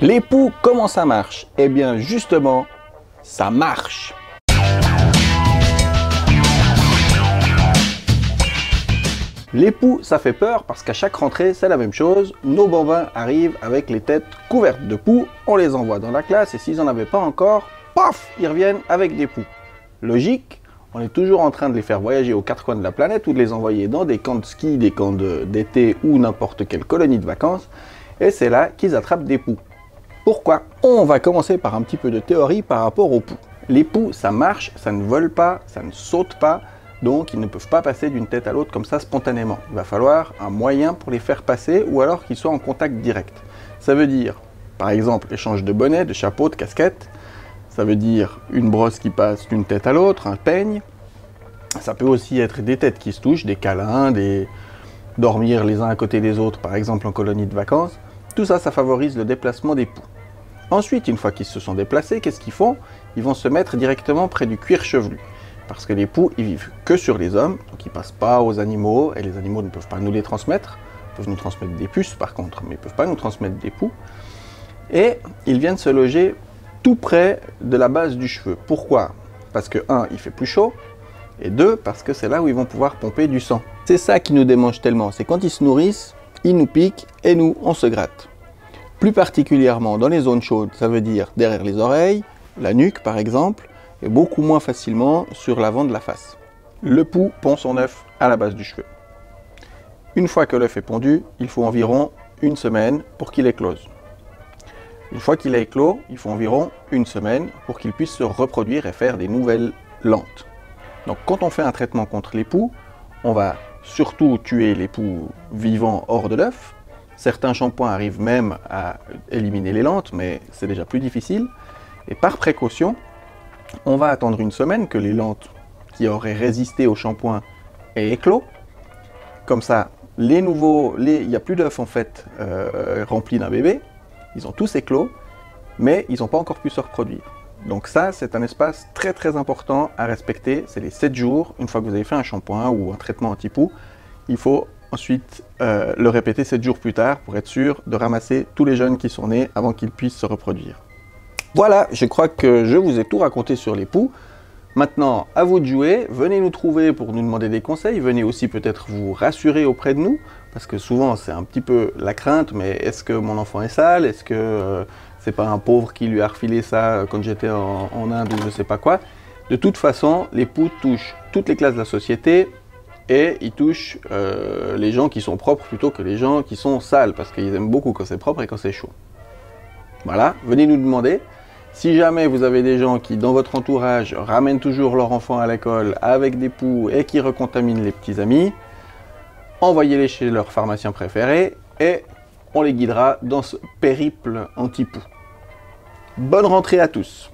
Les poux, comment ça marche? Eh bien justement, ça marche. Les poux, ça fait peur parce qu'à chaque rentrée, c'est la même chose. Nos bambins arrivent avec les têtes couvertes de poux, on les envoie dans la classe et s'ils n'en avaient pas encore, paf, ils reviennent avec des poux. Logique, on est toujours en train de les faire voyager aux quatre coins de la planète ou de les envoyer dans des camps de ski, des camps d'été ou n'importe quelle colonie de vacances. Et c'est là qu'ils attrapent des poux. Pourquoi? On va commencer par un petit peu de théorie par rapport aux poux. Les poux, ça marche, ça ne vole pas, ça ne saute pas, donc ils ne peuvent pas passer d'une tête à l'autre comme ça spontanément. Il va falloir un moyen pour les faire passer ou alors qu'ils soient en contact direct. Ça veut dire, par exemple, échange de bonnets, de chapeaux, de casquettes. Ça veut dire une brosse qui passe d'une tête à l'autre, un peigne. Ça peut aussi être des têtes qui se touchent, des câlins, dormir les uns à côté des autres, par exemple en colonie de vacances. Tout ça, ça favorise le déplacement des poux. Ensuite, une fois qu'ils se sont déplacés, qu'est-ce qu'ils font? Ils vont se mettre directement près du cuir chevelu. Parce que les poux, ils vivent que sur les hommes, donc ils ne passent pas aux animaux, et les animaux ne peuvent pas nous les transmettre. Ils peuvent nous transmettre des puces par contre, mais ils ne peuvent pas nous transmettre des poux. Et ils viennent se loger tout près de la base du cheveu. Pourquoi? Parce que 1, il fait plus chaud, et 2, parce que c'est là où ils vont pouvoir pomper du sang. C'est ça qui nous démange tellement, c'est quand ils se nourrissent, ils nous piquent, et nous, on se gratte. Plus particulièrement dans les zones chaudes, ça veut dire derrière les oreilles, la nuque par exemple, et beaucoup moins facilement sur l'avant de la face. Le poux pond son œuf à la base du cheveu. Une fois que l'œuf est pondu, il faut environ une semaine pour qu'il éclose. Une fois qu'il a éclos, il faut environ une semaine pour qu'il puisse se reproduire et faire des nouvelles lentes. Donc quand on fait un traitement contre les poux, on va surtout tuer les poux vivants hors de l'œuf. Certains shampoings arrivent même à éliminer les lentes, mais c'est déjà plus difficile. Et par précaution, on va attendre une semaine que les lentes qui auraient résisté au shampoing aient éclos. Comme ça, il n'y a plus d'œufs en fait remplis d'un bébé. Ils ont tous éclos, mais ils n'ont pas encore pu se reproduire. Donc ça, c'est un espace très très important à respecter. C'est les 7 jours, une fois que vous avez fait un shampoing ou un traitement anti-poux, il faut ensuite le répéter 7 jours plus tard pour être sûr de ramasser tous les jeunes qui sont nés avant qu'ils puissent se reproduire. Voilà, je crois que je vous ai tout raconté sur les poux. Maintenant, à vous de jouer, venez nous trouver pour nous demander des conseils, venez aussi peut-être vous rassurer auprès de nous, parce que souvent c'est un petit peu la crainte, mais est-ce que mon enfant est sale? Est-ce que c'est pas un pauvre qui lui a refilé ça quand j'étais en Inde ou je sais pas quoi? De toute façon, les poux touchent toutes les classes de la société, et ils touchent les gens qui sont propres plutôt que les gens qui sont sales, parce qu'ils aiment beaucoup quand c'est propre et quand c'est chaud. Voilà, venez nous demander. Si jamais vous avez des gens qui, dans votre entourage, ramènent toujours leur enfant à l'école avec des poux et qui recontaminent les petits amis, envoyez-les chez leur pharmacien préféré et on les guidera dans ce périple anti-poux. Bonne rentrée à tous!